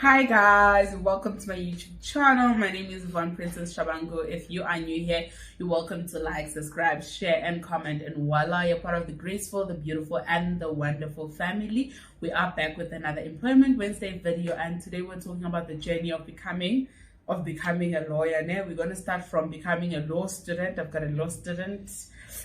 Hi guys, welcome to my YouTube channel. My name is Von Princess Shabango. If you are new here, you're welcome to like, subscribe, share, and comment. And voila, you're part of the graceful, the beautiful, and the wonderful family. We are back with another Employment Wednesday video, and today we're talking about the journey of becoming a lawyer. Now we're going to start from becoming a law student. I've got a law student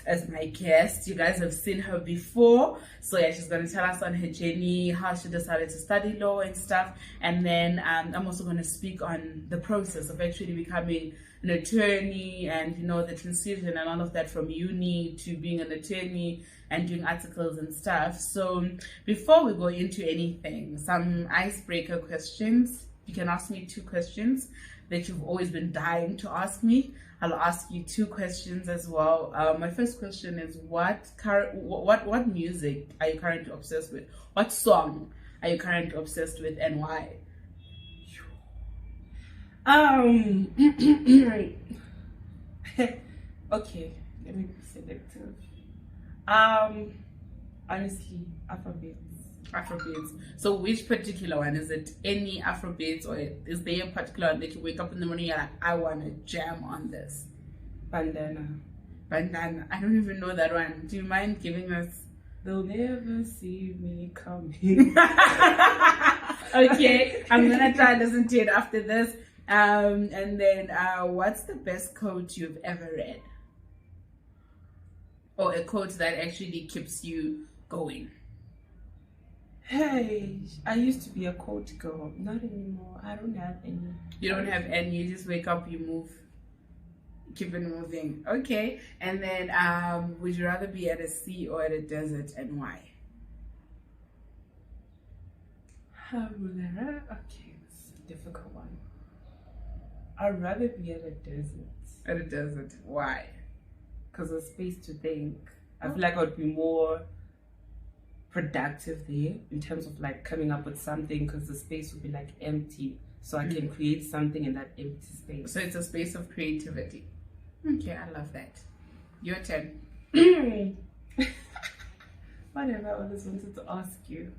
as my guest. You guys have seen her before, so yeah, she's going to tell us on her journey, how she decided to study law and stuff. And then I'm also going to speak on the process of actually becoming an attorney, and the transition and all of that from uni to being an attorney and doing articles and stuff. So before we go into anything, some icebreaker questions. You can ask me 2 questions that you've always been dying to ask me. I'll ask you 2 questions as well. My first question is, what music are you currently obsessed with? What song are you currently obsessed with, and why? Okay, let me be selective. Honestly, Afrobeats. So which particular one? Is it any Afrobeats, or is there a particular one that you wake up in the morning and you're like, I want to jam on this? Bandana. I don't even know that one. Do you mind giving us? They'll never see me coming. Okay, I'm gonna try to listen to it after this. And then what's the best quote you've ever read, or a quote that actually keeps you going? Hey, I used to be a quote girl. Not anymore. I don't have any. You don't have any. You just wake up, you move, keep it moving. Okay. And then would you rather be at a sea or at a desert, and why? Okay, it's a difficult one. I'd rather be at a desert. At a desert. Why? Because there's space to think. I feel like I would be more productive there in terms of like coming up with something, because the space would be like empty, so I can create something in that empty space. So it's a space of creativity. Okay, I love that. Your turn. Whatever, I always wanted to ask you.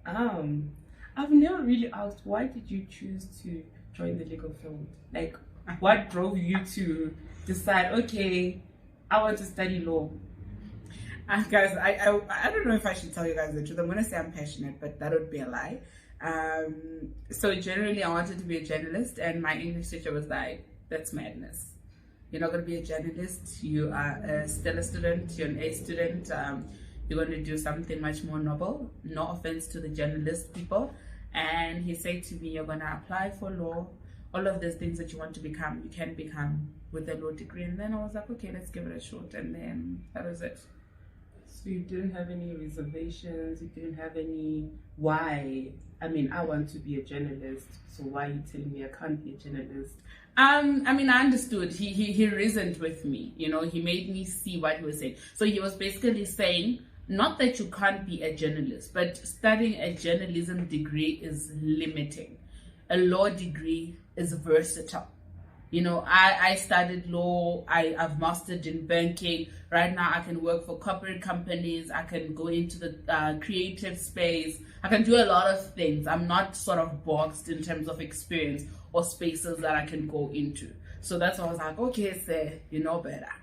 I've never really asked, why did you choose to join the legal field? Like, what drove you to decide, okay, I want to study law? Guys, I don't know if I should tell you guys the truth. I'm going to say I'm passionate, but that would be a lie. So generally I wanted to be a journalist, and my English teacher was like, that's madness. You're not going to be a journalist. You are a stellar student. You're an A student. You're going to do something much more noble. No offense to the journalist people. And he said to me, you're going to apply for law. All of those things that you want to become, you can become with a law degree. And then I was like, okay, let's give it a shot. And then that was it. So you didn't have any reservations? You didn't have any why? I mean, I want to be a journalist, so why are you telling me I can't be a journalist? I understood. He reasoned with me. He made me see what he was saying. So he was basically saying, not that you can't be a journalist, but studying a journalism degree is limiting. A law degree is versatile. I studied law. I've mastered in banking. Right now I can work for corporate companies. I can go into the creative space. I can do a lot of things. I'm not sort of boxed in terms of experience or spaces that I can go into. So that's why I was like, okay, sir, you know better.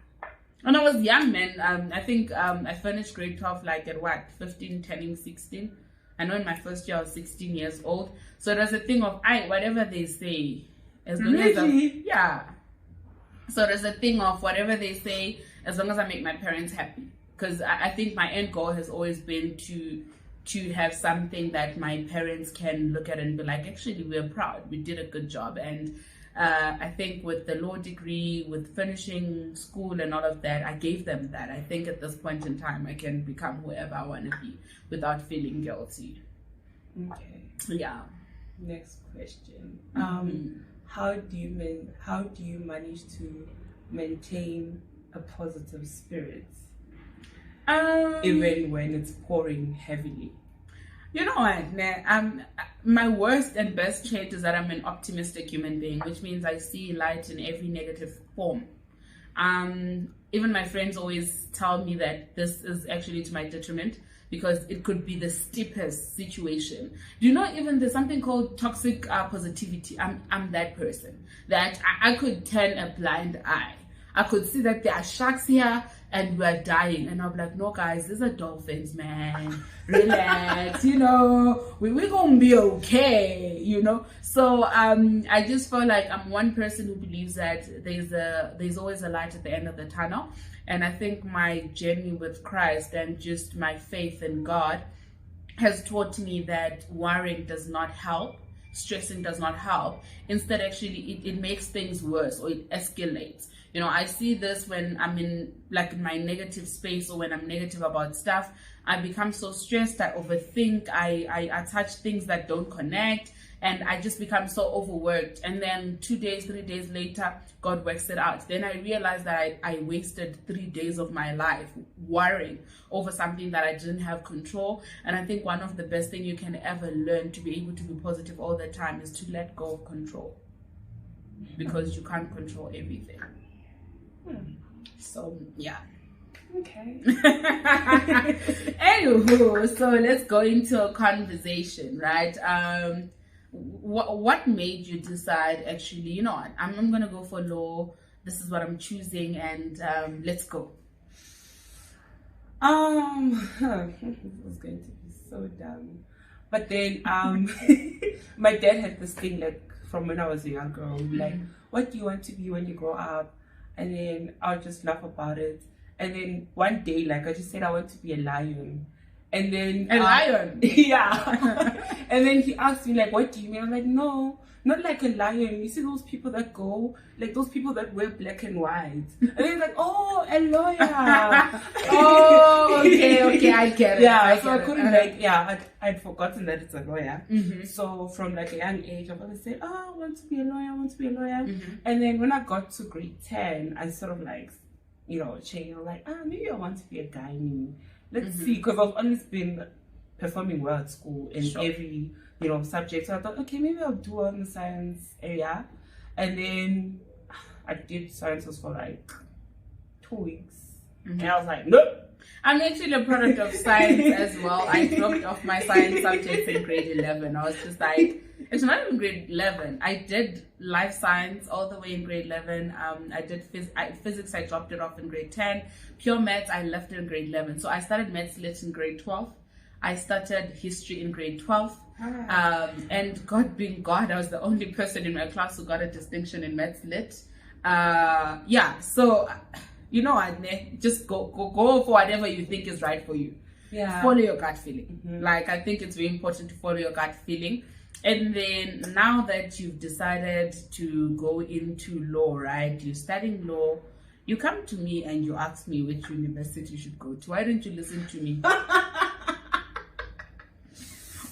And I was young, man. I think I finished grade 12 like at 15, turning 16. I know in my first year I was 16 years old. So there's a thing of, whatever they say, as long really? So there's a thing of whatever they say, as long as I make my parents happy. Because I think my end goal has always been to have something that my parents can look at and be like, actually, we're proud. We did a good job. And I think with the law degree, with finishing school and all of that, I gave them that. I think at this point in time, I can become whoever I want to be without feeling guilty. Okay. Yeah. Next question. How do you manage to maintain a positive spirit even when it's pouring heavily? You know what? My worst and best trait is that I'm an optimistic human being, which means I see light in every negative form. Even my friends always tell me that this is actually to my detriment, because it could be the steepest situation. Do you know, even there's something called toxic positivity? I'm that person that I could turn a blind eye. I could see that there are sharks here and we're dying, and I'm like, no guys, these are dolphins, man. Relax, you know, we're gonna be okay, you know. So I just feel like I'm one person who believes that there's always a light at the end of the tunnel. And I think my journey with Christ and just my faith in God has taught me that worrying does not help, stressing does not help. Instead, actually, it makes things worse, or it escalates. You know, I see this when I'm in my negative space, or when I'm negative about stuff. I become so stressed, I overthink, I touch things that don't connect, and I just become so overworked. And then 2 days, 3 days later, God works it out. Then I realized that I wasted 3 days of my life worrying over something that I didn't have control. And I think one of the best things you can ever learn to be able to be positive all the time is to let go of control, because you can't control everything. So yeah. Okay. Anywho, so let's go into a conversation, right? What made you decide, actually, you know what, I'm gonna go for law, this is what I'm choosing, and let's go. This was going to be so dumb, but then my dad had this thing, like, from when I was a young girl, like, what do you want to be when you grow up? And then I'll just laugh about it. And then one day, like, I just said I want to be a lion. And then a lion? Yeah. And then he asked me, like, what do you mean? I'm like, no, not like a lion. You see those people that go, like, those people that wear black and white. And then he's like, oh, a lawyer. Oh, okay, I get it. Yeah, so I couldn't, I'd forgotten that it's a lawyer. So from, like, a young age, I've always said, oh, I want to be a lawyer, I want to be a lawyer. And then when I got to grade 10, I sort of, like, you know, changed. I'm like, maybe I want to be a gynae. Let's see, because I've always been performing well at school in every, you know, subject. So I thought, okay, maybe I'll do well in the science area. And then I did sciences for like 2 weeks. And I was like, nope. I'm actually a product of science as well. I dropped off my science subjects in grade 11. I was just like, it's not even grade 11. I did life science all the way in grade 11. I did physics, I dropped it off in grade 10. Pure maths, I left it in grade 11. So I started maths lit in grade 12. I started history in grade 12. And God being God, I was the only person in my class who got a distinction in maths lit. So, you know what, just go for whatever you think is right for you. Yeah. Follow your gut feeling. Like, I think it's very important to follow your gut feeling. And then now that you've decided to go into law, right? You're studying law. You come to me and you ask me which university you should go to. Why didn't you listen to me?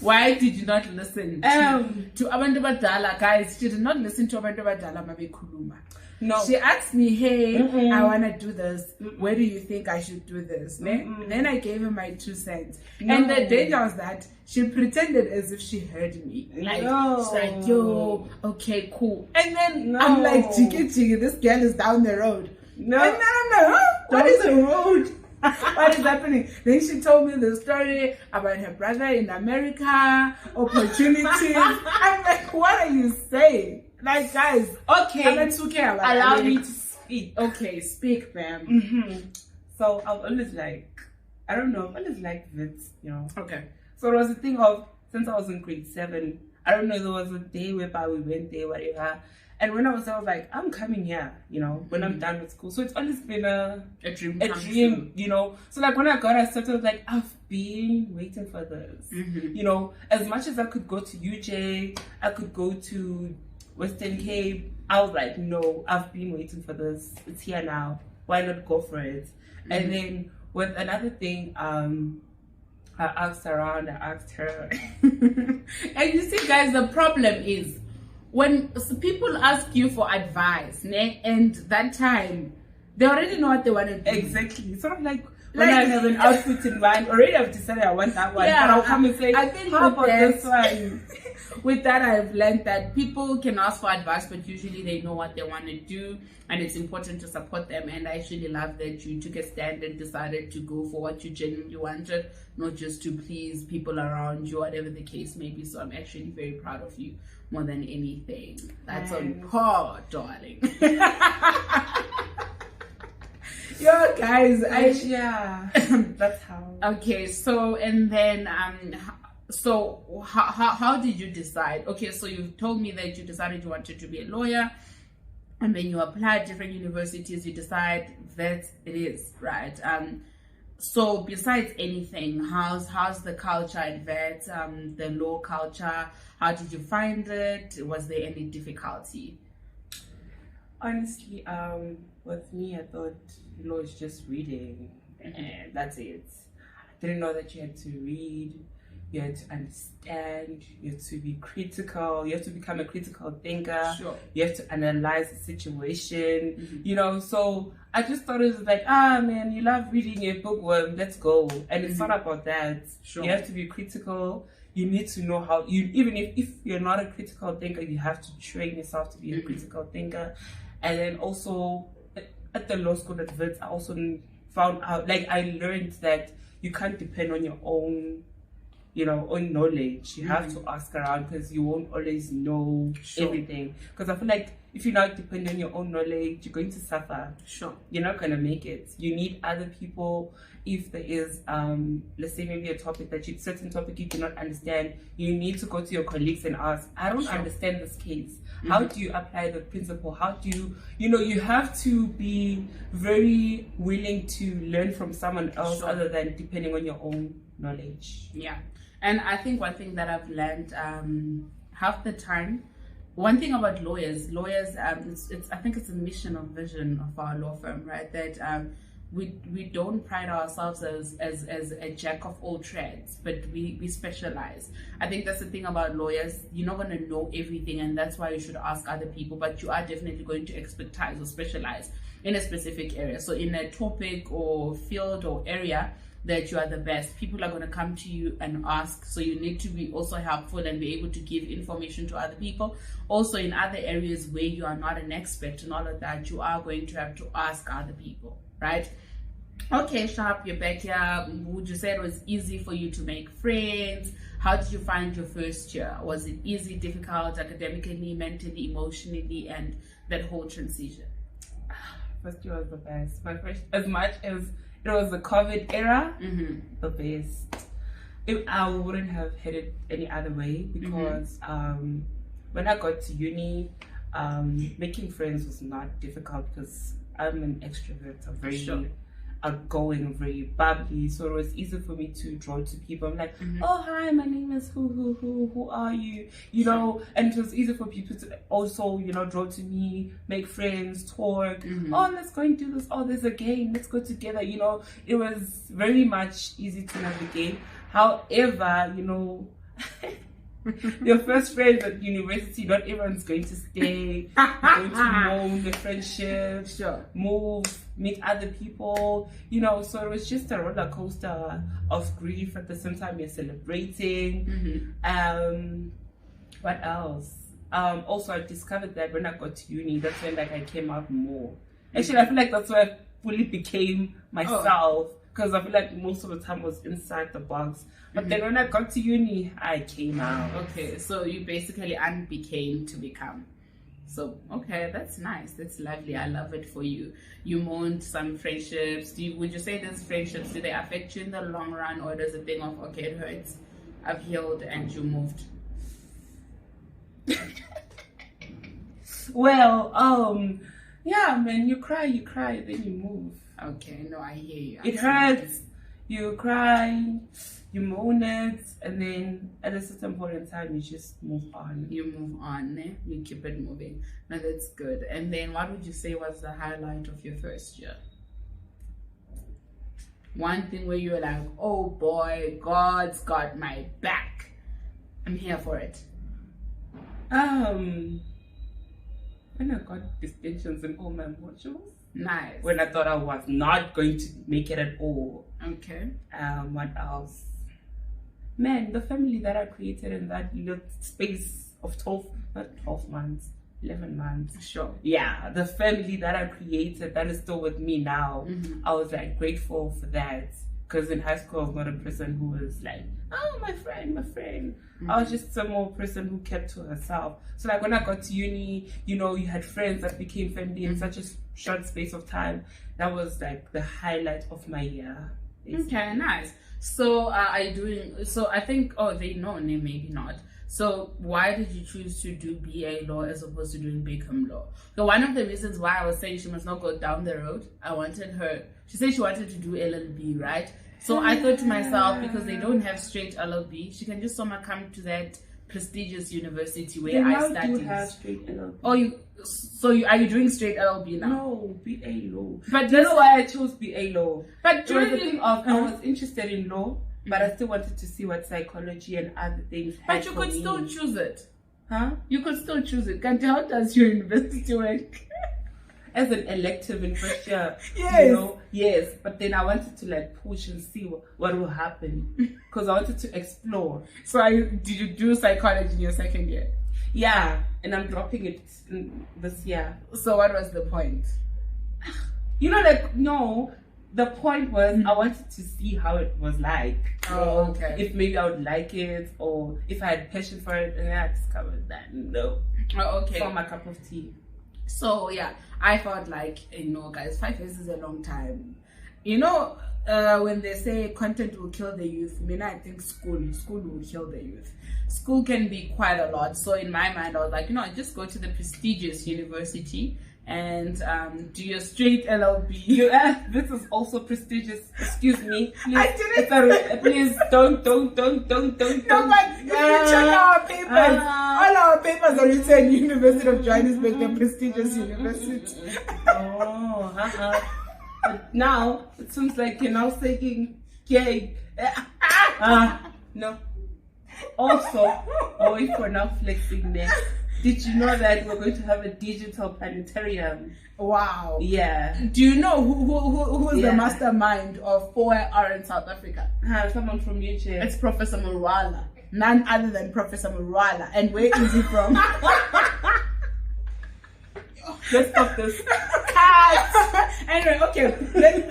Why did you not listen to Abantu Badala? Guys, she did not listen to Abantu Badala Mabekuluma. No. She asked me, hey, I want to do this. Where do you think I should do this? Then I gave her my 2 cents. No. And the danger was that she pretended as if she heard me. Like, she's like, yo, okay, cool. And then I'm like, jiggy, this girl is down the road. No. And then I'm like, huh? What is the road? What is happening? Then she told me the story about her brother in America, opportunities. I'm like, what are you saying? Like, guys, okay, allow me to speak. Okay, speak, ma'am. So I've always I've always liked Wits, you know. Okay. So it was a thing of, since I was in grade 7, I don't know, there was a day whereby we went there, whatever. And when I was like, I'm coming here, you know, when I'm done with school. So it's always been a dream, you know. So like when I started, I was like, I've been waiting for this. You know, as much as I could go to UJ, I could go to Western Cape, I was like, no, I've been waiting for this. It's here now. Why not go for it? And then with another thing, I asked around, I asked her. And you see, guys, the problem is when people ask you for advice, and that time, they already know what they want to do. Exactly. Sort of like when I have an outfit in mind, already I've decided I want that one. Yeah, but I'll come and say, how about this one? with that, I've learned that people can ask for advice, but usually they know what they want to do, and it's important to support them. And I actually love that you took a stand and decided to go for what you genuinely wanted, not just to please people around you, whatever the case may be. So I'm actually very proud of you more than anything. That's on par, darling. Yo, guys, yeah, that's how. Okay, so and then so how did you decide? Okay, so you told me that you decided you wanted to be a lawyer, and then you applied different universities. You decide that it is right. So besides anything, how's the culture at Vet? The law culture. How did you find it? Was there any difficulty? Honestly, with me, I thought law is just reading, and that's it. I didn't know that you had to read, you had to understand, you have to be critical, you have to become a critical thinker, Sure. You have to analyze the situation, you know. So I just thought it was like, man, you love reading, you're a bookworm, let's go. And it's not about that. Sure. You have to be critical. You need to know how you, even if you're not a critical thinker, you have to train yourself to be a critical thinker. And then also at the law school at Wits, I also found out, like, I learned that you can't depend on your own, you know, own knowledge. You have to ask around, because you won't always know everything. Because I feel like if you're not dependent on your own knowledge, you're going to suffer. Sure. You're not going to make it. You need other people. If there is, let's say maybe a topic certain topic you cannot understand, you need to go to your colleagues and ask, I don't understand this case. How do you apply the principle? How do you, you have to be very willing to learn from someone else other than depending on your own knowledge. Yeah. And I think one thing that I've learned, half the time, one thing about lawyers, it's I think it's a mission or vision of our law firm, right? That we don't pride ourselves as a jack of all trades, but we specialize. I think that's the thing about lawyers. You're not going to know everything, and that's why you should ask other people, but you are definitely going to expertise or specialize in a specific area. So in a topic or field or area that you are the best, people are going to come to you and ask. So you need to be also helpful and be able to give information to other people. Also in other areas where you are not an expert and all of that, you are going to have to ask other people, right? Okay, Sharp, you're back here. Would you say it was easy for you to make friends? How did you find your first year? Was it easy, difficult, academically, mentally, emotionally, and that whole transition? First year was the best. My first, as much as it was the COVID era, the best. I wouldn't have had it any other way, because when I got to uni, making friends was not difficult, because I'm an extrovert. I'm very outgoing, very bubbly, so it was easy for me to draw to people. I'm like, oh hi, my name is who are you, know? And it was easy for people to also, draw to me, make friends, talk. Oh, let's go and do this. Oh, there's a game, let's go together. It was very much easy to navigate. However, your first friends at university, not everyone's going to stay. You're going to mold the friendship, move, meet other people, so it was just a roller coaster of grief. At the same time, you're celebrating. What else? Also, I discovered that when I got to uni, that's when I came out more. Actually, I feel like that's where I fully became myself. Because I feel like most of the time I was inside the box. But then when I got to uni, I came out. Okay, so you basically unbecame to become. So, okay, that's nice. That's lovely. I love it for you. You mourned some friendships. Would you say those friendships, do they affect you in the long run? Or does it think of, okay, it hurts, I've healed, and you moved? Well, yeah, man, you cry, then you move. Okay, no, I hear you. It hurts, you cry, you moan it, and then at a certain point in time, you just move on. You move on, eh? You keep it moving. Now that's good. And then what would you say was the highlight of your first year? One thing where you were like, oh boy, God's got my back. I'm here for it. When I got distinctions in all my modules. Nice. When I thought I was not going to make it at all. Okay. What else? man, the family that I created in that little space of 12 months, 11 months. Sure. Yeah, the family that I created that is still with me now. I was like grateful for that. Because in high school, I was not a person who was like, oh, my friend. I was just some more person who kept to herself. So like when I got to uni, you know, you had friends that became family in such a short space of time. That was like the highlight of my year. Basically. Okay, nice. So I think, they know, maybe not. So why did you choose to do BA law as opposed to doing BCom law? So one of the reasons why I was saying she must not go down the road, she said she wanted to do LLB, right? So I thought to myself, because they don't have straight LLB, she can just somehow come to that prestigious university where I studied. They do have straight LLB. Are you doing straight LLB now? No, BA law. But that's why I chose BA law. But during the thing of I was interested in law, but I still wanted to see what psychology and other things had. But you could still choose it. Huh? You could still choose it. How does your university work? As an elective in first year. Yes. You know? Yes. But then I wanted to like push and see what will happen. Because I wanted to explore. So did you do psychology in your second year? Yeah. And I'm dropping it this year. So what was the point? You know, like, no. The point was I wanted to see how it was like. Oh, okay. If maybe I would like it or if I had passion for it, and then I discovered that no. Oh, okay. It's not my cup of tea. So yeah, I felt like, guys, 5 years is a long time. When they say content will kill the youth, I think school will kill the youth. School can be quite a lot. So in my mind, I was like, just go to the prestigious university and do your straight LLB. This is also prestigious. Excuse me. Please, I didn't. Please don't. No, but if you check our papers, all our papers are written University of Johannesburg, the prestigious university. But now it seems like you're now saying gay. No. Also, if we're now flexing there. Did you know that we're going to have a digital planetarium? Wow. Yeah. Do you know who's the mastermind of 4R in South Africa? Someone from YouTube. It's Professor Murwala. None other than Professor Murwala. And where is he from? Let's stop this. Anyway, okay.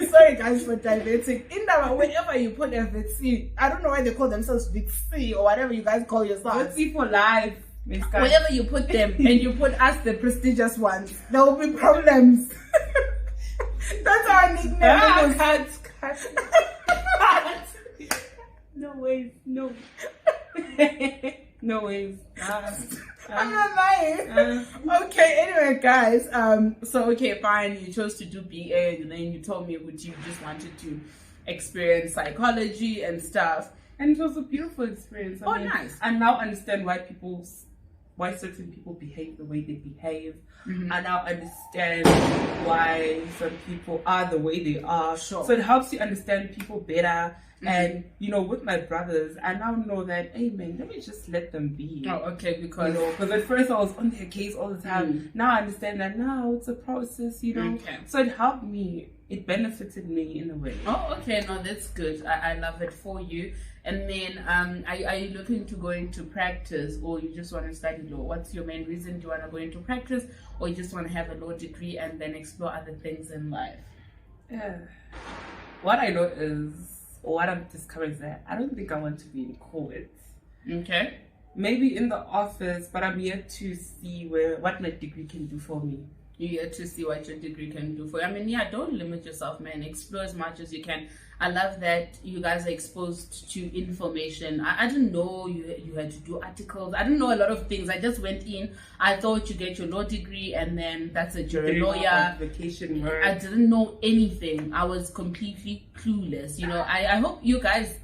Sorry guys for diverting. Wherever you put a Wits, I don't know why they call themselves Wits or whatever you guys call yourselves. Wits for life. Wherever you put them and you put us the prestigious ones, there will be problems. That's our nickname. Cut. No ways. No. No ways. I'm not lying. Okay, anyway, guys. Fine. You chose to do BA, and then you told me what you just wanted to experience psychology and stuff. And it was a beautiful experience. I mean, nice. I now understand why certain people behave the way they behave. I now understand why some people are the way they are. Sure. So it helps you understand people better. And with my brothers, I now know that, hey man, let me just let them be. Oh, okay, because at first I was on their case all the time. Now I understand that now it's a process, Okay. So it helped me. It benefited me in a way. Oh, okay. No, that's good. I love it for you. And then, are you looking to go into practice, or you just want to study law? What's your main reason? Do you want to go into practice, or you just want to have a law degree and then explore other things in life? What I know is, or what I'm discovering is that I don't think I want to be in court. Okay. Maybe in the office, but I'm yet to see what my degree can do for me. You get to see what your degree can do for you. I mean, don't limit yourself, man. Explore as much as you can. I love that you guys are exposed to information. I didn't know you had to do articles. I didn't know a lot of things. I just went in. I thought you get your law degree and then that's it. You're a lawyer. Vacation work. I didn't know anything. I was completely clueless. I hope you guys,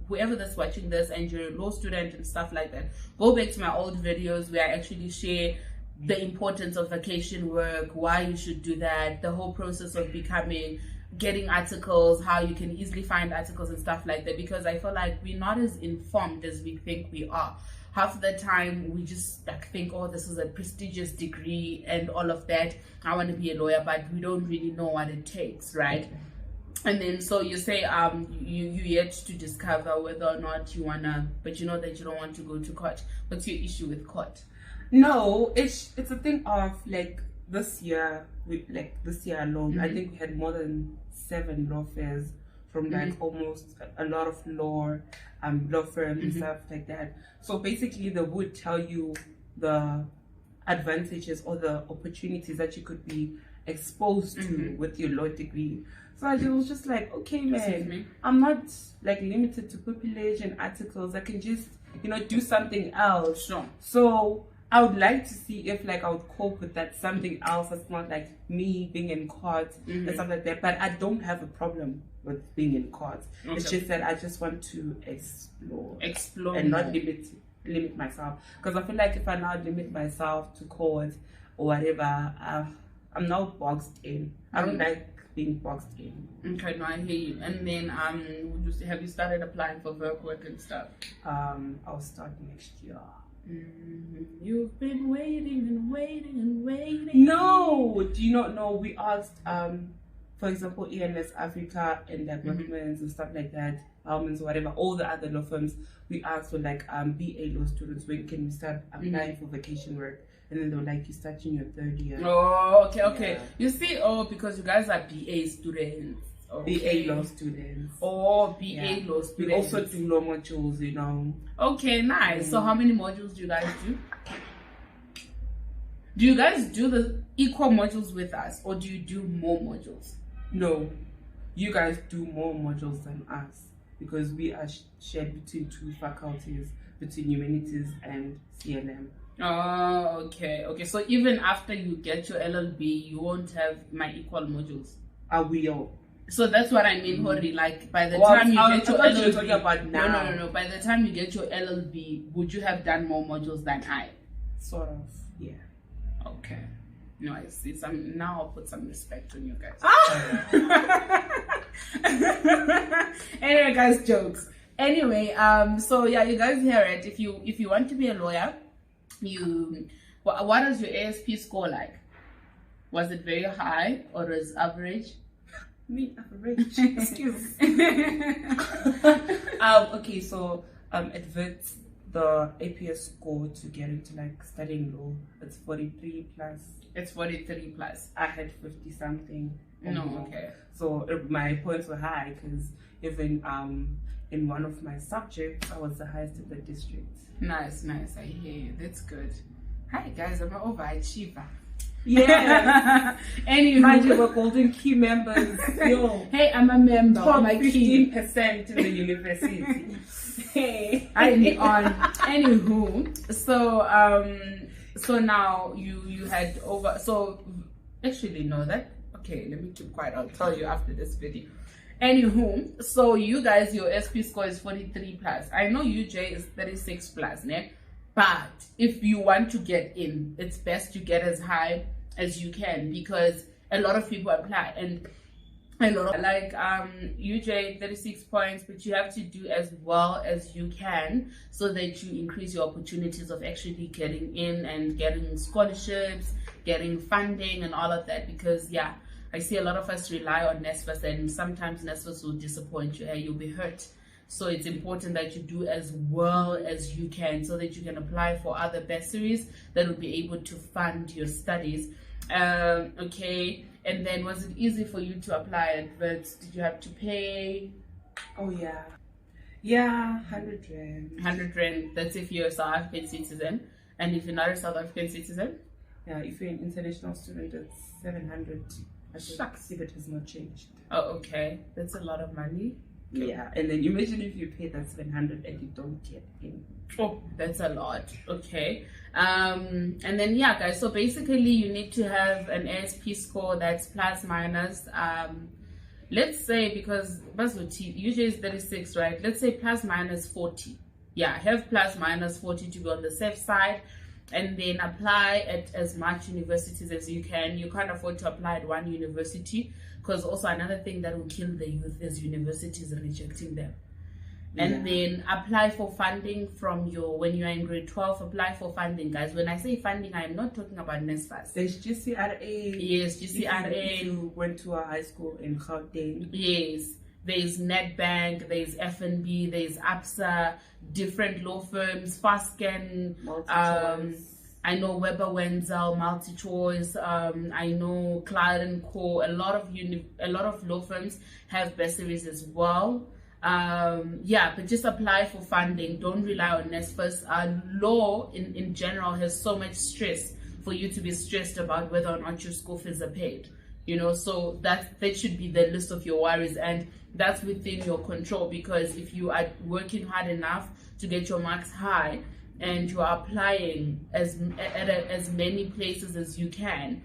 whoever that's watching this and you're a law student and stuff like that, go back to my old videos where I actually share the importance of vacation work, why you should do that, the whole process of getting articles, how you can easily find articles and stuff like that, because I feel like we're not as informed as we think we are. Half the time we just think, this is a prestigious degree and all of that. I want to be a lawyer, but we don't really know what it takes, right? And then, so you say you yet to discover whether or not you wanna, but you know that you don't want to go to court. What's your issue with court? No, it's a thing of like this year alone, I think we had more than 7 law fairs from like almost a lot of law firms and stuff like that. So basically, they would tell you the advantages or the opportunities that you could be exposed to with your law degree. So I was just like, okay, man, I'm not like limited to pupillage and articles. I can just, do something else. Sure. So I would like to see if like I would cope with that something else that's not like me being in court and stuff like that. But I don't have a problem with being in court. Okay. It's just that I just want to explore and not limit myself. Because I feel like if I now limit myself to court or whatever, I'm now boxed in. I don't like being boxed in. Okay, no, I hear you. And then have you started applying for work and stuff? I'll start next year. You've been waiting and waiting and waiting. No, do you not know? We asked, for example, ENS Africa and like Workmen's and stuff like that, Almonds, whatever, all the other law firms. We asked for like BA law students, when can we start applying for vacation work? And then they were like, you start in your 3rd year. Oh, okay. Yeah. You see, because you guys are BA students. Okay. BA law students. Oh, BA law students. We also do law modules, Okay, nice. So how many modules do you guys do? Do you guys do the equal modules with us, or do you do more modules? No, you guys do more modules than us because we are shared between 2 faculties, between humanities and CLM. Oh, okay. So even after you get your LLB, you won't have my equal modules. I will. So that's what I mean, Hori. Like by the time you get your LLB, talking about now. No. By the time you get your LLB, would you have done more modules than I? Sort of, yeah. Okay. No, I see. Now I'll put some respect on you guys. Anyway, guys, jokes. Anyway, so yeah, you guys hear it. If you want to be a lawyer, what was your ASP score like? Was it very high or was it average? Me, average. Excuse. Okay, so at Wits, the APS score to get into like studying law, it's 43 plus. It's 43 plus. I had 50 something. No, okay. So my points were high because even in one of my subjects, I was the highest in the district. Nice. I hear you. That's good. Hi guys, I'm an overachiever. Yeah. Anyway, mind you, we're golden key members. Yo. Hey, I'm a member. Top my 15% in the university. Hey, I need on. Anywho, so now you had over. So actually, no, that okay. Let me keep quiet. I'll tell you after this video. Anywho, so you guys, your SP score is 43 plus. I know UJ is 36 plus, ne? But if you want to get in, it's best to get as high as you can because a lot of people apply and a lot of like UJ 36 points, but you have to do as well as you can so that you increase your opportunities of actually getting in and getting scholarships, getting funding and all of that because yeah, I see a lot of us rely on NSFAS and sometimes NSFAS will disappoint you and you'll be hurt. So it's important that you do as well as you can so that you can apply for other bursaries that will be able to fund your studies. Okay, and then was it easy for you to apply at Wits? Did you have to pay? Oh yeah, 100 rand. 100 rand. That's if you're a South African citizen, and if you're not a South African citizen, yeah, if you're an international student, it's 700. Shucks, if it has not changed. Oh, okay, that's a lot of money. Okay. Yeah, and then imagine if you pay that 700 and you don't get in. Oh, that's a lot. Okay. And then yeah, guys. So basically, you need to have an ASP score that's plus minus. Let's say because usually is 36, right? Let's say plus minus 40. Yeah, have plus minus 40 to be on the safe side, and then apply at as much universities as you can. You can't afford to apply at one university. Because also another thing that will kill the youth is universities rejecting them. And then apply for funding from when you are in grade 12, apply for funding, guys. When I say funding, I am not talking about NSFAS. There's GCRA. Yes, GCRA. If you went to a high school in Gauteng. Yes. There's Nedbank, there's FNB, there's ABSA, different law firms, FastScan, I know Weber Wenzel, MultiChoice, I know Clyde & Co. A lot of law firms have bursaries as well. But just apply for funding. Don't rely on NSFAS. Law in general has so much stress for you to be stressed about whether or not your school fees are paid. So that should be the list of your worries, and that's within your control, because if you are working hard enough to get your marks high and you are applying as many places as you can,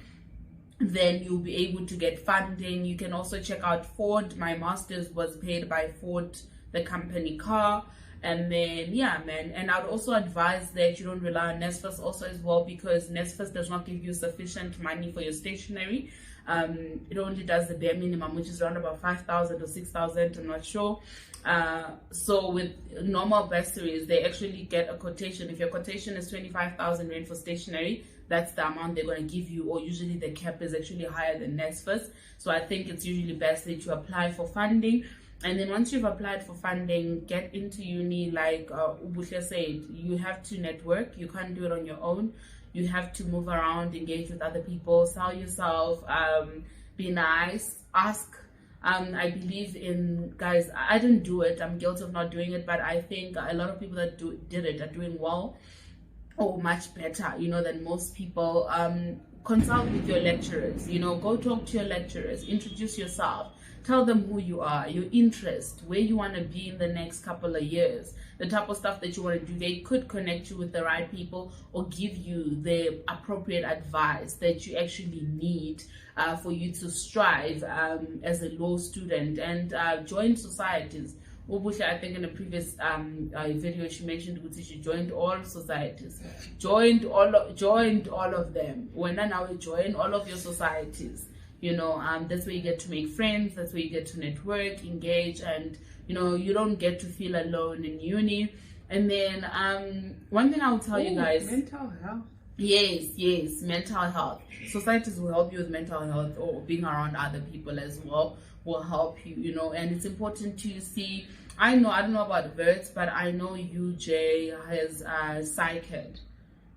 then you'll be able to get funding. You can also check out Ford. My master's was paid by Ford, the company car. And then, and I'd also advise that you don't rely on NSFAS also as well, because NSFAS does not give you sufficient money for your stationery. It only does the bare minimum, which is around about 5,000 or 6,000, I'm not sure. So with normal bursaries, they actually get a quotation. If your quotation is 25,000 rand for stationery, that's the amount they're going to give you, or usually the cap is actually higher than NSFAS. So I think it's usually best that you apply for funding. And then once you've applied for funding, get into uni. Like Ubusha said, you have to network. You can't do it on your own. You have to move around, engage with other people, sell yourself, be nice, ask. I believe in, guys, I didn't do it. I'm guilty of not doing it, but I think a lot of people that did it are doing well, or much better, than most people. Consult with your lecturers, go talk to your lecturers, introduce yourself. Tell them who you are, your interest, where you want to be in the next couple of years, the type of stuff that you want to do. They could connect you with the right people or give you the appropriate advice that you actually need for you to strive as a law student. And join societies. Ubusha, I think in a previous video, she mentioned that she joined all societies. Joined all of them. When now we join all of your societies. That's where you get to make friends, that's where you get to network, engage, and you don't get to feel alone in uni. And then one thing I will tell you guys, mental health. Yes, mental health. Societies will help you with mental health, or being around other people as well will help you, and it's important to see. I don't know about Wits, but I know UJ has psyched,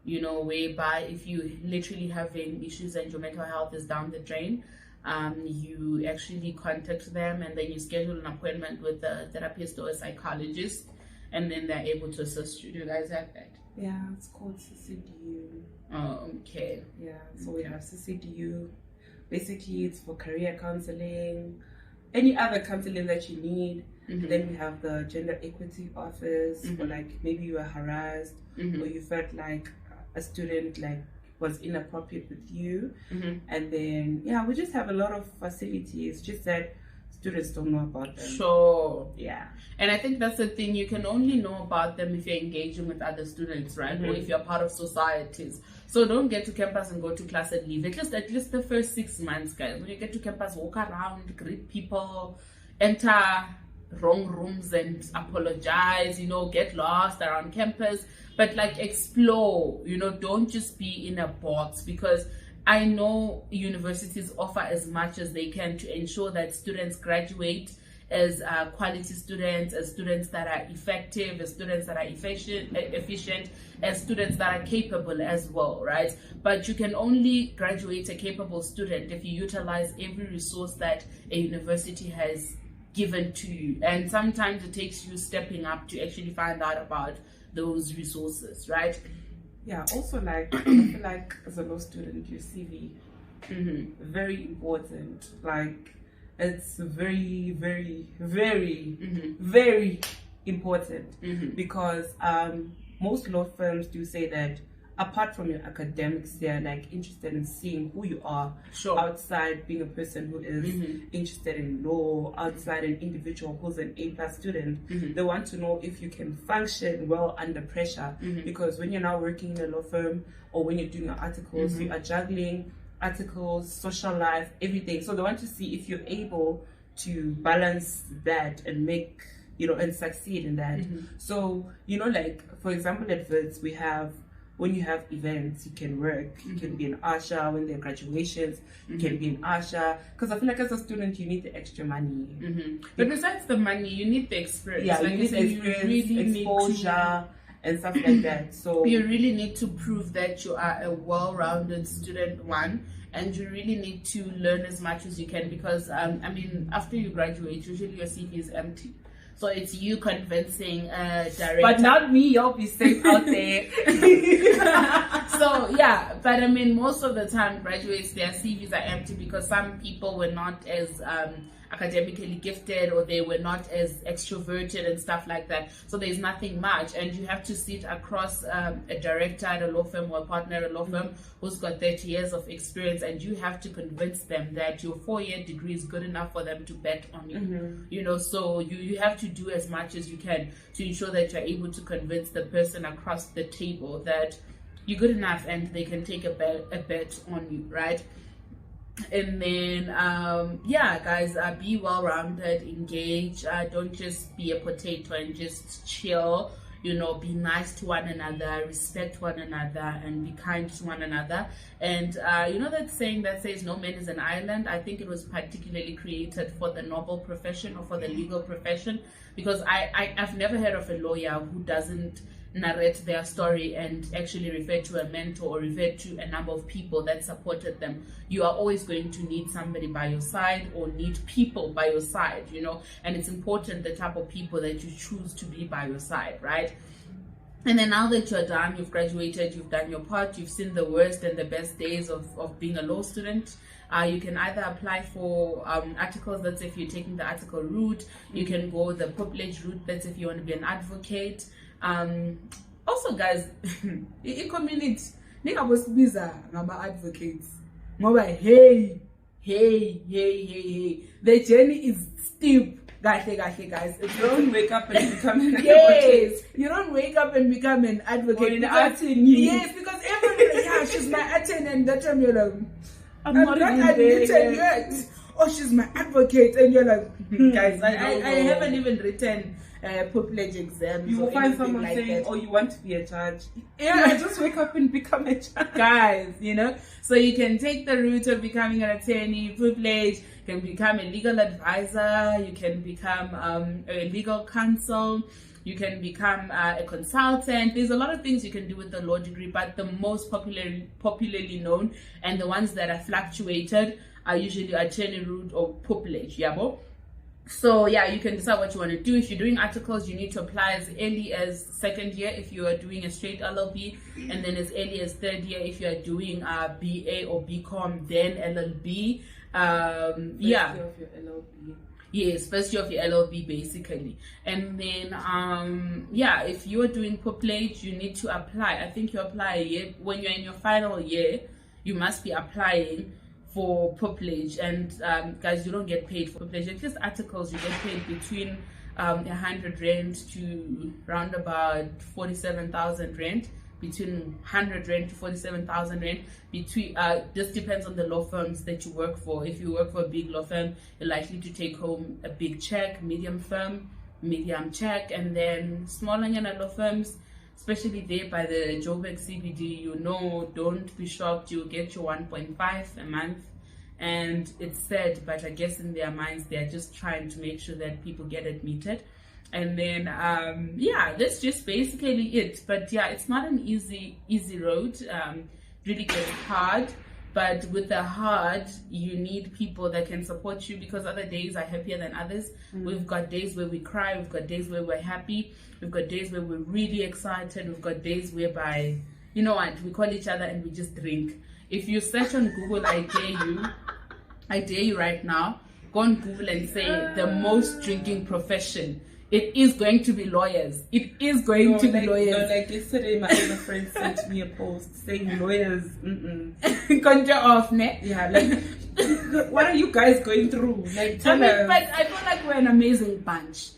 whereby if you literally having issues and your mental health is down the drain, you actually contact them, and then you schedule an appointment with a therapist or a psychologist, and then they're able to assist you. Do you guys have that? Yeah, it's called CCDU. Oh, okay. Yeah, so we have CCDU. Basically, it's for career counseling, any other counseling that you need. Mm-hmm. Then we have the gender equity office, for maybe you were harassed, or you felt like a student was inappropriate with you. And then we just have a lot of facilities, just that students don't know about them. Sure. Yeah. And I think that's the thing, you can only know about them if you're engaging with other students, right? Or if you're part of societies. So don't get to campus and go to class and leave. At least the first 6 months, guys. When you get to campus, walk around, greet people, enter wrong rooms and apologize, get lost around campus, but explore, don't just be in a box, because I know universities offer as much as they can to ensure that students graduate as quality students, as students that are effective, as students that are efficient, as students that are capable as well, right? But you can only graduate a capable student if you utilize every resource that a university has given to you. And sometimes it takes you stepping up to actually find out about those resources, right? Yeah, also I feel like as a law student, your CV, very important. It's very, very, very, very important, because most law firms do say that apart from your academics, they're interested in seeing who you are outside, being a person who is interested in law, outside an individual who's an A+ student. They want to know if you can function well under pressure, because when you're now working in a law firm, or when you're doing your articles, you are juggling articles, social life, everything. So they want to see if you're able to balance that and make and succeed in that. So, like, for example, at Wits, we have, when you have events, you can work. You can be an usher. When there are graduations, you can be an usher. Because I feel like as a student, you need the extra money. But besides the money, you need the experience. Yeah, like you need the experience, exposure, and stuff like that. So you really need to prove that you are a well-rounded student, one, and you really need to learn as much as you can, because after you graduate, usually your CV is empty. So it's you convincing a director. But not me, you'll be safe out there. So yeah, but most of the time graduates, their CVs are empty because some people were not as academically gifted, or they were not as extroverted and stuff like that. So there's nothing much, and you have to sit across a director at a law firm or a partner at a law firm who's got 30 years of experience, and you have to convince them that your 4-year degree is good enough for them to bet on you. So you have to do as much as you can to ensure that you're able to convince the person across the table that you're good enough and they can take a bet on you, right? And then guys, be well-rounded, engage, don't just be a potato and just chill. Be nice to one another, respect one another, and be kind to one another. And that saying that says no man is an island, I think it was particularly created for the noble profession or for the legal profession, because I've never heard of a lawyer who doesn't narrate their story and actually refer to a mentor or refer to a number of people that supported them. You are always going to need somebody by your side, or need people by your side, and it's important the type of people that you choose to be by your side, right? And then now that you're done, you've graduated, you've done your part, you've seen the worst and the best days of being a law student. You can either apply for articles, that's if you're taking the article route. You can go the privilege route, that's if you want to be an advocate. Also guys, i-community ningabosibiza ngama advocates ngoba hey the journey is steep. Kahle guys, you don't wake up and become an advocate. Yes, you don't wake up and become an advocate. Yes, because everybody, she's my attorney, and that time you're like, I'm not admitted yet. Oh, she's my advocate, and you're like, guys, I haven't even written privilege exams. You will find someone like saying, that. "Oh, you want to be a judge?" Yeah, just wake up and become a judge, guys. So you can take the route of becoming an attorney, privilege. You can become a legal advisor. You can become a legal counsel. You can become a consultant. There's a lot of things you can do with the law degree, but the most popularly known and the ones that are fluctuated are usually attorney route or privilege. Yabo. So yeah, you can decide what you want to do. If you're doing articles, you need to apply as early as 2nd year if you are doing a straight LLB, and then as early as 3rd year if you are doing a BA or BCom, then LLB. First year of your LLB. Yes, first year of your LLB basically. And then if you're doing privilege, you need to apply. I think you apply a year when you're in your final year. You must be applying for privilege, and guys, you don't get paid for privilege. It's just articles. You get paid between 100 rand to round about 47,000 rand. Between 100 rand to 47,000 rand. Between just depends on the law firms that you work for. If you work for a big law firm, you're likely to take home a big check. Medium firm, medium check, and then smaller law firms, especially there by the Joburg CBD, don't be shocked, you'll get your 1.5 a month. And it's sad, but I guess in their minds, they're just trying to make sure that people get admitted. And then, that's just basically it. But yeah, it's not an easy road. Really gets hard. But with the hard, you need people that can support you, because other days are happier than others. We've got days where we cry. We've got days where we're happy. We've got days where we're really excited. We've got days whereby, we call each other and we just drink. If you search on Google, I dare you right now, go on Google and say the most drinking profession. It is going to be lawyers. It is going to be lawyers. No, like yesterday, my other friend sent me a post saying lawyers. Conjure off, ne? Yeah, like, what are you guys going through? Like, tell us. But I feel like we're an amazing bunch.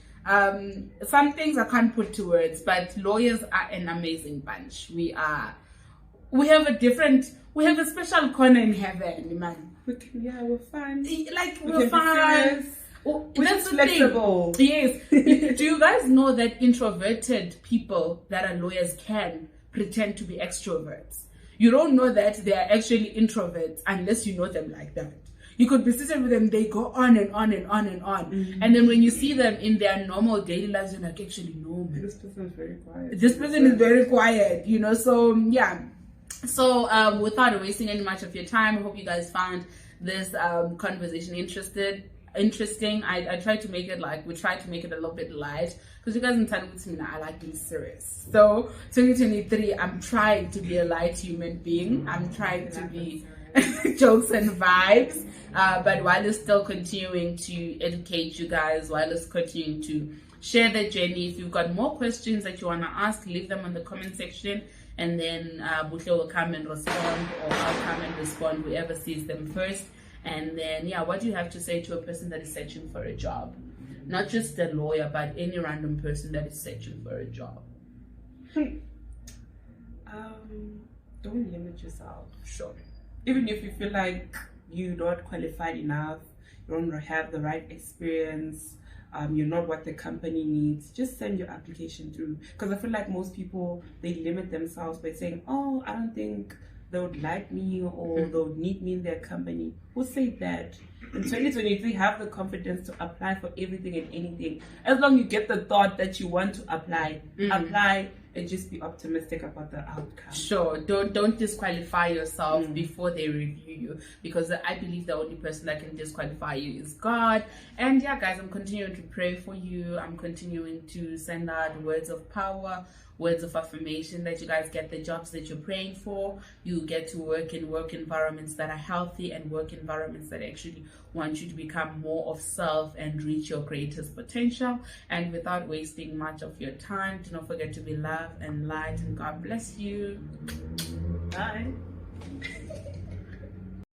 Some things I can't put to words, but lawyers are an amazing bunch. We have a special corner in heaven, man. We're fun. Like, we're fun. Oh, Which that's is the thing. flexible. Yes. Do you guys know that introverted people that are lawyers can pretend to be extroverts? You don't know that they are actually introverts unless you know them like that. You could be sitting with them, they go on and on and on and on. Mm-hmm. And then when you see them in their normal daily lives, you're like, actually, no, man. This person is very quiet. This person is very quiet, you know. So yeah. So without wasting any much of your time, I hope you guys found this conversation interesting. I tried to make it we tried to make it a little bit light because you guys in time with me now, I like being serious. So 2023, I'm trying to be a light human being. I'm trying to be jokes and vibes, but while it's still continuing to educate you guys, while it's continuing to share the journey. If you've got more questions that you want to ask, leave them on the comment section, and then Buhle will come and respond, or I'll come and respond, whoever sees them first. And then, yeah, what do you have to say to a person that is searching for a job? Not just a lawyer, but any random person that is searching for a job. Don't limit yourself. Sure. Even if you feel like you're not qualified enough, you don't have the right experience, you're not what the company needs, just send your application through. Because I feel like most people, they limit themselves by saying, oh, I don't think they would like me or they would need me in their company. Who said that? In 2023, have the confidence to apply for everything and anything. As long as you get the thought that you want to apply, apply, and just be optimistic about the outcome. Sure. Don't disqualify yourself before they review you, because I believe the only person that can disqualify you is God. And yeah, guys, I'm continuing to pray for you. I'm continuing to send out words of power, words of affirmation, that you guys get the jobs that you're praying for. You get to work in work environments that are healthy and work environments that actually want you to become more of self and reach your greatest potential. And without wasting much of your time, do not forget to be loved and light, and God bless you. Bye.